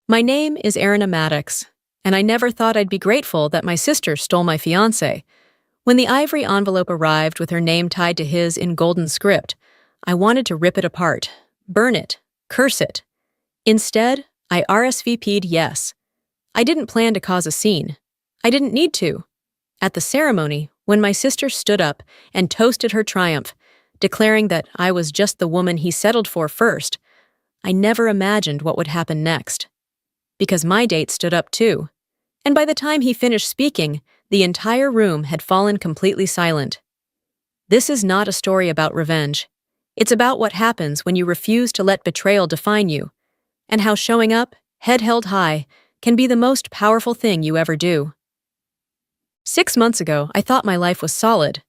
My name is Erin Maddox, and I never thought I'd be grateful that my sister stole my fiancé. When the ivory envelope arrived with her name tied to his in golden script, I wanted to rip it apart, burn it, curse it. Instead, I RSVP'd yes. I didn't plan to cause a scene. I didn't need to. At the ceremony, when my sister stood up and toasted her triumph, declaring that I was just the woman he settled for first, I never imagined what would happen next. Because my date stood up too. And by the time he finished speaking, the entire room had fallen completely silent. This is not a story about revenge. It's about what happens when you refuse to let betrayal define you, and how showing up, head held high, can be the most powerful thing you ever do. 6 months ago, I thought my life was solid.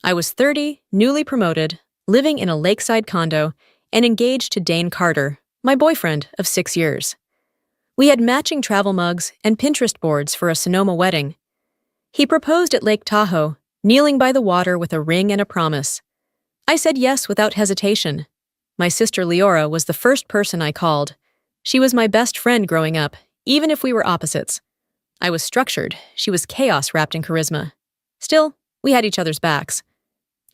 I was 30, newly promoted, living in a lakeside condo, and engaged to Dane Carter, my boyfriend of 6 years. We had matching travel mugs and Pinterest boards for a Sonoma wedding. He proposed at Lake Tahoe, kneeling by the water with a ring and a promise. I said yes without hesitation. My sister Leora was the first person I called. She was my best friend growing up, even if we were opposites. I was structured, she was chaos wrapped in charisma. Still, we had each other's backs.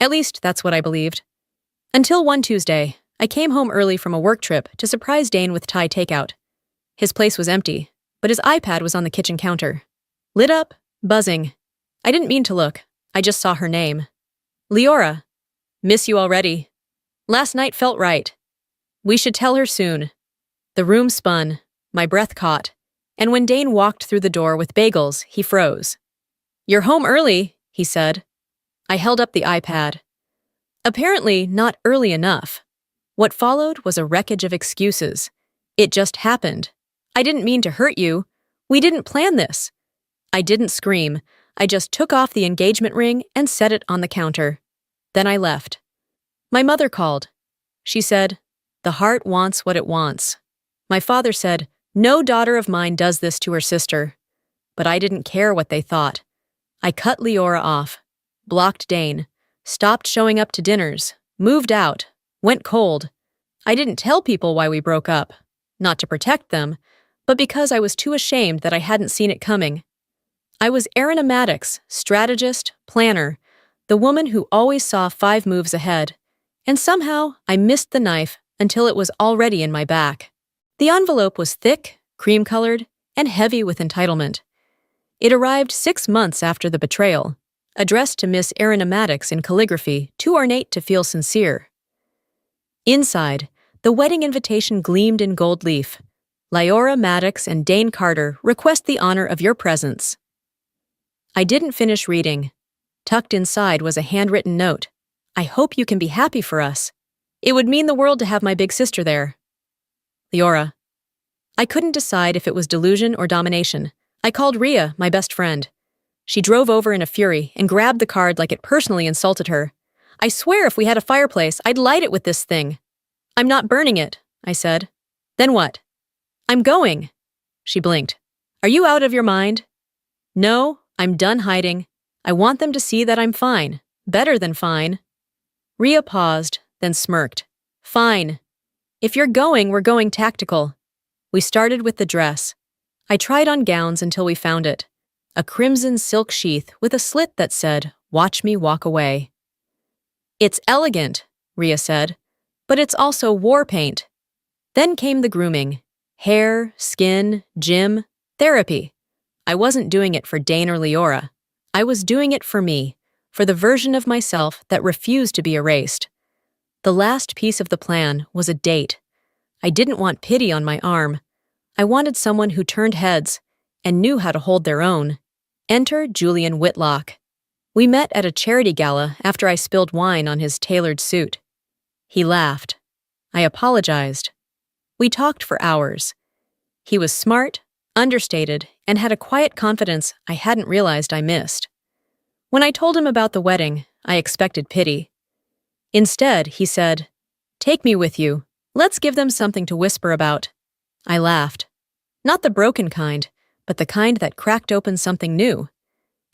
At least, that's what I believed. Until one Tuesday, I came home early from a work trip to surprise Dane with Thai takeout. His place was empty, but his iPad was on the kitchen counter. Lit up, buzzing. I didn't mean to look. I just saw her name. Leora. Miss you already. Last night felt right. We should tell her soon. The room spun, my breath caught, and when Dane walked through the door with bagels, he froze. You're home early, he said. I held up the iPad. Apparently not early enough. What followed was a wreckage of excuses. It just happened. I didn't mean to hurt you. We didn't plan this. I didn't scream. I just took off the engagement ring and set it on the counter. Then I left. My mother called. She said, "The heart wants what it wants." My father said, "No daughter of mine does this to her sister." But I didn't care what they thought. I cut Leora off, blocked Dane, stopped showing up to dinners, moved out, went cold. I didn't tell people why we broke up, not to protect them, but because I was too ashamed that I hadn't seen it coming. I was Erin Maddox, strategist, planner, the woman who always saw 5 moves ahead, and somehow I missed the knife until it was already in my back. The envelope was thick, cream-colored, and heavy with entitlement. It arrived 6 months after the betrayal, addressed to Miss Erin Maddox in calligraphy, too ornate to feel sincere. Inside, the wedding invitation gleamed in gold leaf. Leora Maddox and Dane Carter request the honor of your presence. I didn't finish reading. Tucked inside was a handwritten note. I hope you can be happy for us. It would mean the world to have my big sister there. Leora. I couldn't decide if it was delusion or domination. I called Rhea, my best friend. She drove over in a fury and grabbed the card like it personally insulted her. I swear if we had a fireplace, I'd light it with this thing. I'm not burning it, I said. Then what? I'm going. She blinked. Are you out of your mind? No, I'm done hiding. I want them to see that I'm fine. Better than fine. Rhea paused, then smirked. Fine. If you're going, we're going tactical. We started with the dress. I tried on gowns until we found it. A crimson silk sheath with a slit that said, "Watch me walk away." It's elegant, Rhea said, but it's also war paint. Then came the grooming. Hair, skin, gym, therapy. I wasn't doing it for Dane or Leora. I was doing it for me, for the version of myself that refused to be erased. The last piece of the plan was a date. I didn't want pity on my arm. I wanted someone who turned heads and knew how to hold their own. Enter Julian Whitlock. We met at a charity gala after I spilled wine on his tailored suit. He laughed. I apologized. We talked for hours. He was smart, understated, and had a quiet confidence I hadn't realized I missed. When I told him about the wedding, I expected pity. Instead, he said, "Take me with you. Let's give them something to whisper about." I laughed. Not the broken kind, but the kind that cracked open something new.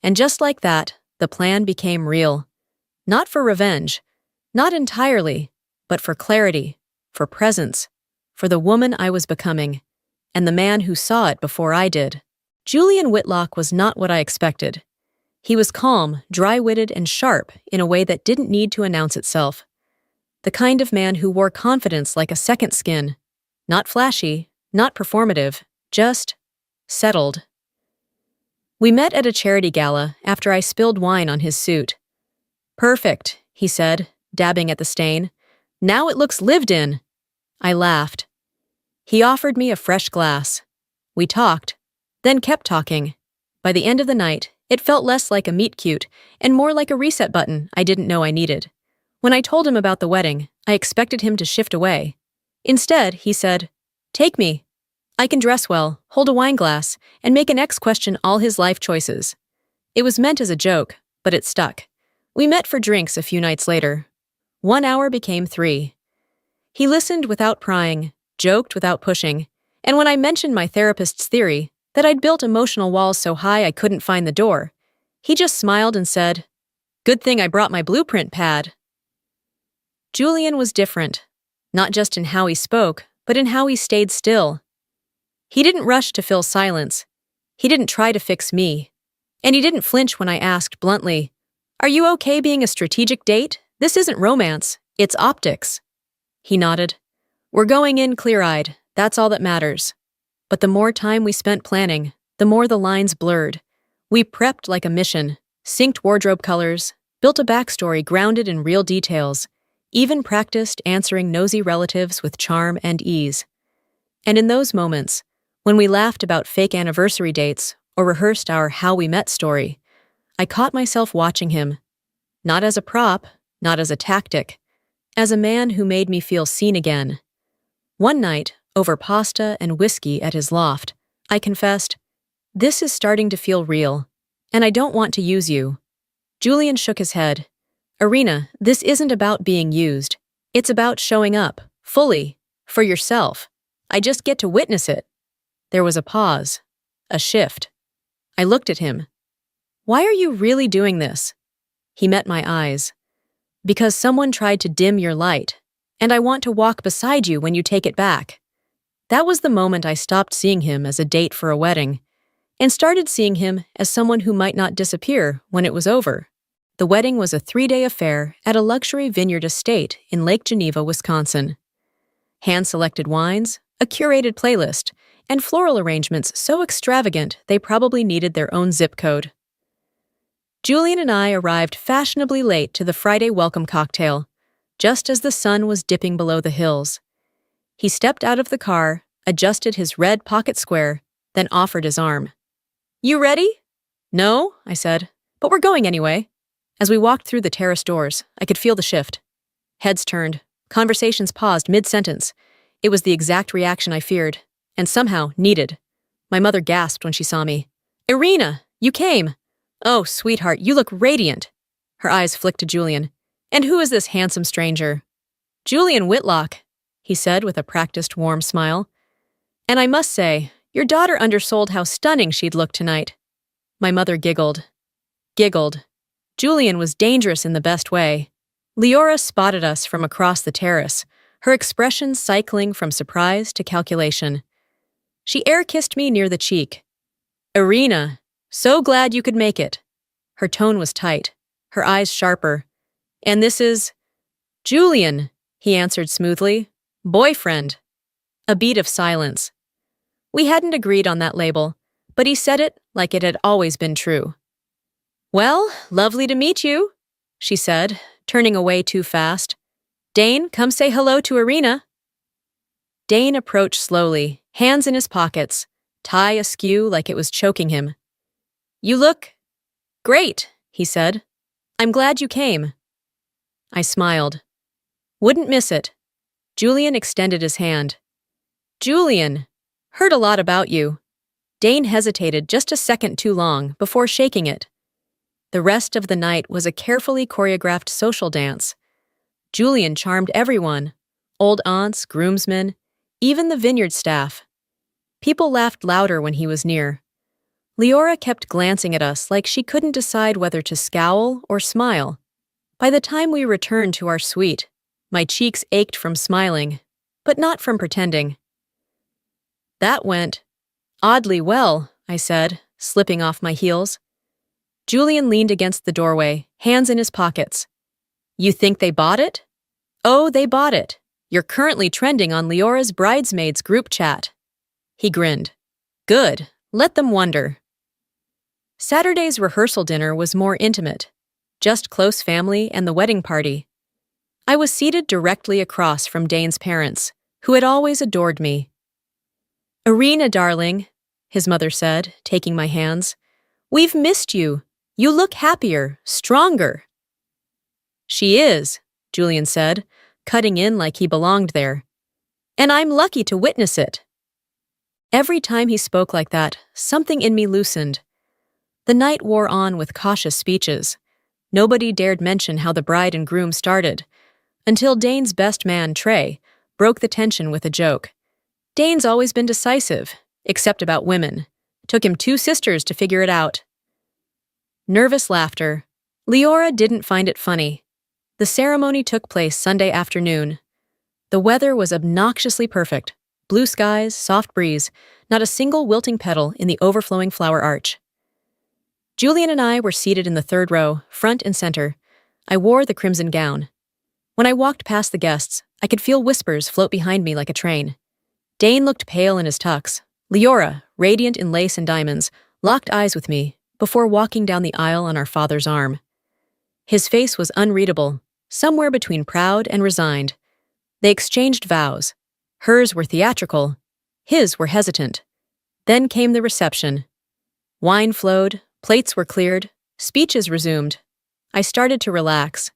And just like that, the plan became real. Not for revenge, not entirely, but for clarity, for presence, for the woman I was becoming. and the man who saw it before I did. Julian Whitlock was not what I expected. He was calm, dry-witted, and sharp in a way that didn't need to announce itself. The kind of man who wore confidence like a second skin. Not flashy, not performative, just settled. We met at a charity gala after I spilled wine on his suit. "Perfect," he said, dabbing at the stain. "Now it looks lived in." I laughed. He offered me a fresh glass. We talked, then kept talking. By the end of the night, it felt less like a meet-cute and more like a reset button I didn't know I needed. When I told him about the wedding, I expected him to shift away. Instead, he said, "Take me. I can dress well, hold a wine glass, and make an ex question all his life choices." It was meant as a joke, but it stuck. We met for drinks a few nights later. 1 hour became 3. He listened without prying, joked without pushing, and when I mentioned my therapist's theory that I'd built emotional walls so high I couldn't find the door, he just smiled and said, "Good thing I brought my blueprint pad." Julian was different, not just in how he spoke, but in how he stayed still. He didn't rush to fill silence. He didn't try to fix me. And he didn't flinch when I asked bluntly, "Are you okay being a strategic date? This isn't romance, it's optics." He nodded. "We're going in clear-eyed, that's all that matters." But the more time we spent planning, the more the lines blurred. We prepped like a mission, synced wardrobe colors, built a backstory grounded in real details, even practiced answering nosy relatives with charm and ease. And in those moments, when we laughed about fake anniversary dates or rehearsed our how we met story, I caught myself watching him, not as a prop, not as a tactic, as a man who made me feel seen again. One night, over pasta and whiskey at his loft, I confessed, "This is starting to feel real, and I don't want to use you." Julian shook his head. "Irina, this isn't about being used. It's about showing up, fully, for yourself. I just get to witness it." There was a pause, a shift. I looked at him. "Why are you really doing this?" He met my eyes. "Because someone tried to dim your light, and I want to walk beside you when you take it back." That was the moment I stopped seeing him as a date for a wedding, and started seeing him as someone who might not disappear when it was over. The wedding was a 3-day affair at a luxury vineyard estate in Lake Geneva, Wisconsin. Hand-selected wines, a curated playlist, and floral arrangements so extravagant they probably needed their own zip code. Julian and I arrived fashionably late to the Friday welcome cocktail, just as the sun was dipping below the hills. He stepped out of the car, adjusted his red pocket square, then offered his arm. "You ready?" "No," I said, "but we're going anyway." As we walked through the terrace doors, I could feel the shift. Heads turned, conversations paused mid-sentence. It was the exact reaction I feared, and somehow needed. My mother gasped when she saw me. "Irina, you came!" "Oh, sweetheart, you look radiant." Her eyes flicked to Julian. "And who is this handsome stranger?" "Julian Whitlock," he said with a practiced warm smile. "And I must say, your daughter undersold how stunning she'd look tonight." My mother giggled. Julian was dangerous in the best way. Leora spotted us from across the terrace, her expression cycling from surprise to calculation. She air-kissed me near the cheek. "Irina, so glad you could make it." Her tone was tight, her eyes sharper. "And this is—" "Julian," he answered smoothly. "Boyfriend." A beat of silence. We hadn't agreed on that label, but he said it like it had always been true. "Well, lovely to meet you," she said, turning away too fast. "Dane, come say hello to Irina." Dane approached slowly, hands in his pockets, tie askew like it was choking him. "You look great," he said. "I'm glad you came." I smiled. "Wouldn't miss it." Julian extended his hand. "Julian, heard a lot about you." Dane hesitated just a second too long before shaking it. The rest of the night was a carefully choreographed social dance. Julian charmed everyone, old aunts, groomsmen, even the vineyard staff. People laughed louder when he was near. Leora kept glancing at us like she couldn't decide whether to scowl or smile. By the time we returned to our suite, my cheeks ached from smiling, but not from pretending. That went oddly well, I said, slipping off my heels. Julian leaned against the doorway, hands in his pockets. You think they bought it? Oh, they bought it. You're currently trending on Leora's bridesmaids group chat. He grinned. Good. Let them wonder. Saturday's rehearsal dinner was more intimate. Just close family and the wedding party. I was seated directly across from Dane's parents, who had always adored me. Irina, darling, his mother said, taking my hands. We've missed you. You look happier, stronger. She is, Julian said, cutting in like he belonged there. And I'm lucky to witness it. Every time he spoke like that, something in me loosened. The night wore on with cautious speeches. Nobody dared mention how the bride and groom started, until Dane's best man, Trey, broke the tension with a joke. Dane's always been decisive, except about women. Took him 2 sisters to figure it out. Nervous laughter. Leora didn't find it funny. The ceremony took place Sunday afternoon. The weather was obnoxiously perfect. Blue skies, soft breeze, not a single wilting petal in the overflowing flower arch. Julian and I were seated in the 3rd row, front and center. I wore the crimson gown. When I walked past the guests, I could feel whispers float behind me like a train. Dane looked pale in his tux. Leora, radiant in lace and diamonds, locked eyes with me before walking down the aisle on our father's arm. His face was unreadable, somewhere between proud and resigned. They exchanged vows. Hers were theatrical. His were hesitant. Then came the reception. Wine flowed, plates were cleared, speeches resumed. I started to relax.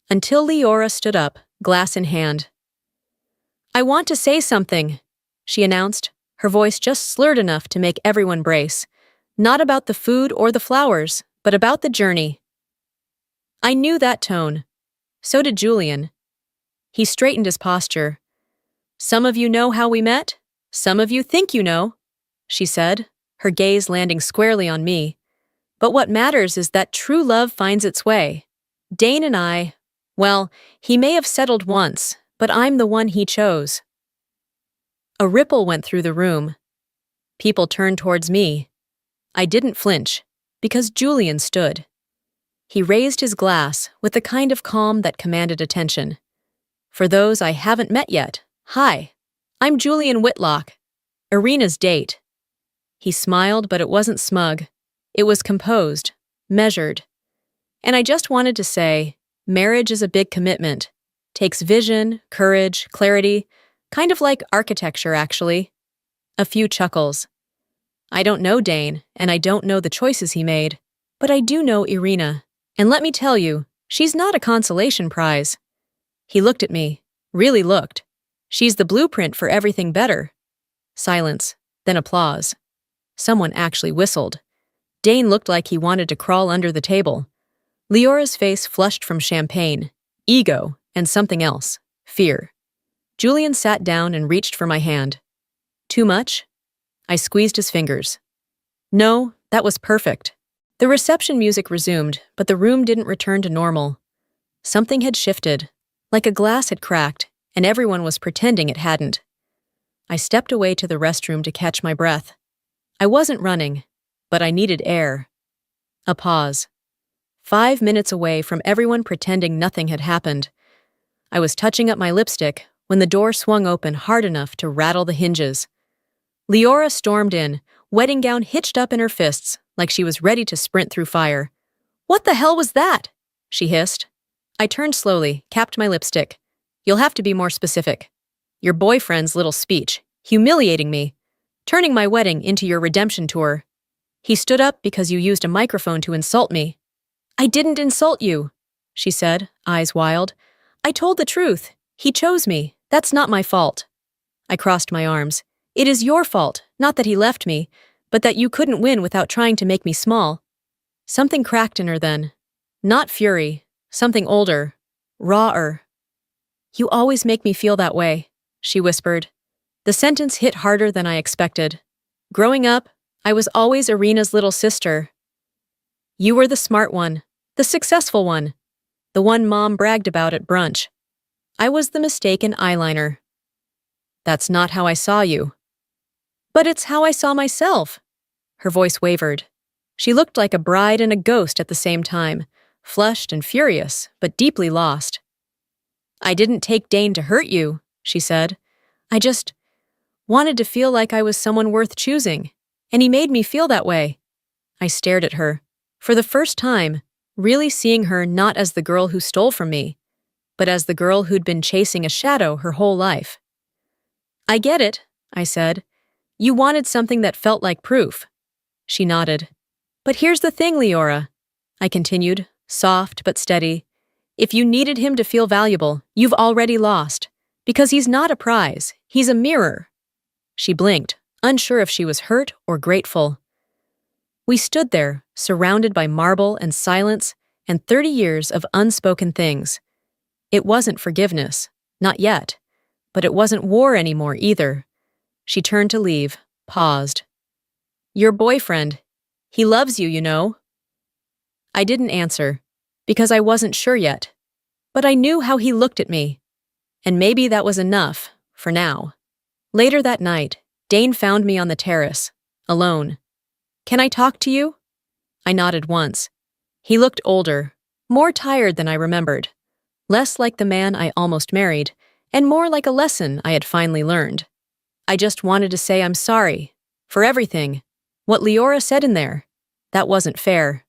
Until Leora stood up, glass in hand. I want to say something, she announced, her voice just slurred enough to make everyone brace. Not about the food or the flowers, but about the journey. I knew that tone. So did Julian. He straightened his posture. Some of you know how we met. Some of you think you know, she said, her gaze landing squarely on me. But what matters is that true love finds its way. Dane and I, well, he may have settled once, but I'm the one he chose. A ripple went through the room. People turned towards me. I didn't flinch, because Julian stood. He raised his glass with the kind of calm that commanded attention. For those I haven't met yet, hi, I'm Julian Whitlock, Irina's date. He smiled, but it wasn't smug. It was composed, measured. And I just wanted to say, marriage is a big commitment. Takes vision, courage, clarity, kind of like architecture, actually. A few chuckles. I don't know Dane, and I don't know the choices he made, but I do know Irina. And let me tell you, she's not a consolation prize. He looked at me, really looked. She's the blueprint for everything better. Silence, then applause. Someone actually whistled. Dane looked like he wanted to crawl under the table. Leora's face flushed from champagne, ego, and something else, fear. Julian sat down and reached for my hand. Too much? I squeezed his fingers. No, that was perfect. The reception music resumed, but the room didn't return to normal. Something had shifted, like a glass had cracked, and everyone was pretending it hadn't. I stepped away to the restroom to catch my breath. I wasn't running, but I needed air. A pause. 5 minutes away from everyone pretending nothing had happened. I was touching up my lipstick when the door swung open hard enough to rattle the hinges. Leora stormed in, wedding gown hitched up in her fists, like she was ready to sprint through fire. What the hell was that? She hissed. I turned slowly, capped my lipstick. You'll have to be more specific. Your boyfriend's little speech, humiliating me, turning my wedding into your redemption tour. He stood up because you used a microphone to insult me. I didn't insult you, she said, eyes wild. I told the truth. He chose me. That's not my fault. I crossed my arms. It is your fault, not that he left me, but that you couldn't win without trying to make me small. Something cracked in her then. Not fury, something older, rawer. You always make me feel that way, she whispered. The sentence hit harder than I expected. Growing up, I was always Irina's little sister. You were the smart one, the successful one, the one Mom bragged about at brunch. I was the mistaken eyeliner. That's not how I saw you. But it's how I saw myself. Her voice wavered. She looked like a bride and a ghost at the same time, flushed and furious, but deeply lost. I didn't take Dane to hurt you, she said. I just wanted to feel like I was someone worth choosing, and he made me feel that way. I stared at her, for the first time, really seeing her not as the girl who stole from me, but as the girl who'd been chasing a shadow her whole life. I get it, I said. You wanted something that felt like proof. She nodded. But here's the thing, Leora, I continued, soft but steady. If you needed him to feel valuable, you've already lost. Because he's not a prize, he's a mirror. She blinked, unsure if she was hurt or grateful. We stood there, surrounded by marble and silence and 30 years of unspoken things. It wasn't forgiveness, not yet, but it wasn't war anymore either. She turned to leave, paused. Your boyfriend, he loves you, you know. I didn't answer, because I wasn't sure yet, but I knew how he looked at me. And maybe that was enough, for now. Later that night, Dane found me on the terrace, alone. Can I talk to you? I nodded once. He looked older, more tired than I remembered, less like the man I almost married, and more like a lesson I had finally learned. I just wanted to say I'm sorry, for everything. What Leora said in there, that wasn't fair.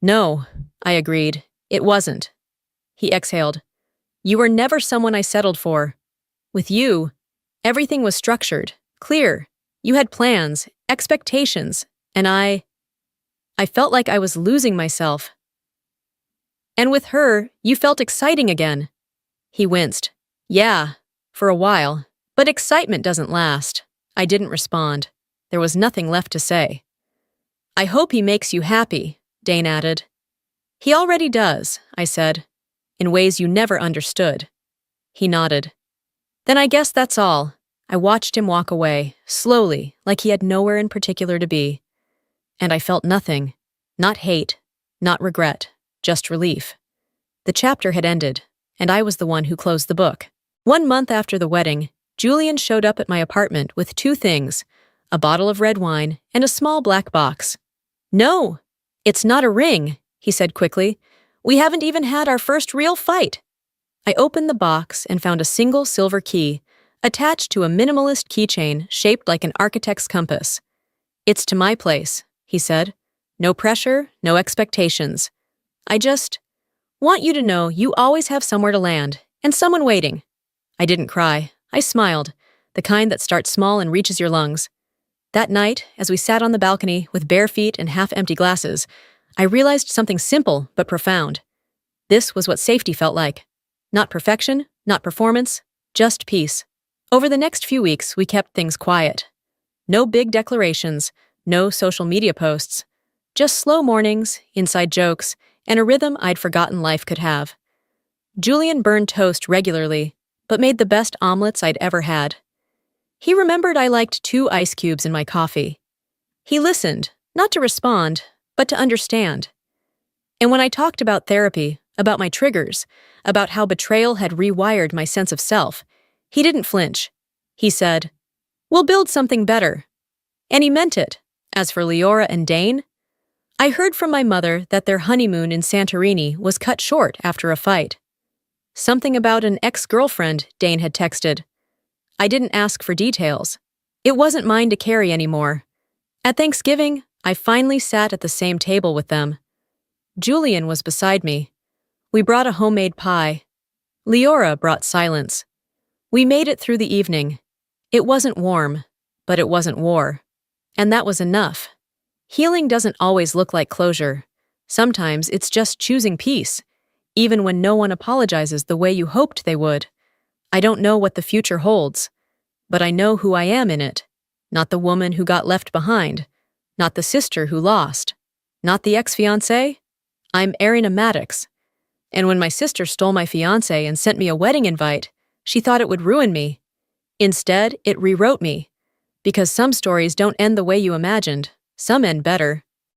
No, I agreed, it wasn't. He exhaled. You were never someone I settled for. With you, everything was structured, clear. You had plans, expectations, and I felt like I was losing myself. And with her, you felt exciting again. He winced. Yeah, for a while, but excitement doesn't last. I didn't respond. There was nothing left to say. I hope he makes you happy, Dane added. He already does, I said, in ways you never understood. He nodded. Then I guess that's all. I watched him walk away, slowly, like he had nowhere in particular to be. And I felt nothing. Not hate, not regret, just relief. The chapter had ended, and I was the one who closed the book. 1 month after the wedding, Julian showed up at my apartment with 2 things, a bottle of red wine and a small black box. No, it's not a ring, he said quickly. We haven't even had our first real fight. I opened the box and found a single silver key, attached to a minimalist keychain shaped like an architect's compass. It's to my place, he said. No pressure, no expectations. I just want you to know you always have somewhere to land, and someone waiting. I didn't cry. I smiled, the kind that starts small and reaches your lungs. That night, as we sat on the balcony with bare feet and half-empty glasses, I realized something simple but profound. This was what safety felt like. Not perfection, not performance, just peace. Over the next few weeks, we kept things quiet. No big declarations, no social media posts. Just slow mornings, inside jokes, and a rhythm I'd forgotten life could have. Julian burned toast regularly, but made the best omelets I'd ever had. He remembered I liked 2 ice cubes in my coffee. He listened, not to respond, but to understand. And when I talked about therapy, about my triggers, about how betrayal had rewired my sense of self, he didn't flinch. He said, "We'll build something better." And he meant it. As for Leora and Dane, I heard from my mother that their honeymoon in Santorini was cut short after a fight. Something about an ex-girlfriend, Dane had texted. I didn't ask for details. It wasn't mine to carry anymore. At Thanksgiving, I finally sat at the same table with them. Julian was beside me. We brought a homemade pie. Leora brought silence. We made it through the evening. It wasn't warm, but it wasn't war. And that was enough. Healing doesn't always look like closure. Sometimes it's just choosing peace, even when no one apologizes the way you hoped they would. I don't know what the future holds, but I know who I am in it. Not the woman who got left behind, not the sister who lost, not the ex-fiancé. I'm Arena Maddox. And when my sister stole my fiancé and sent me a wedding invite, she thought it would ruin me. Instead, it rewrote me. Because some stories don't end the way you imagined. Some end better.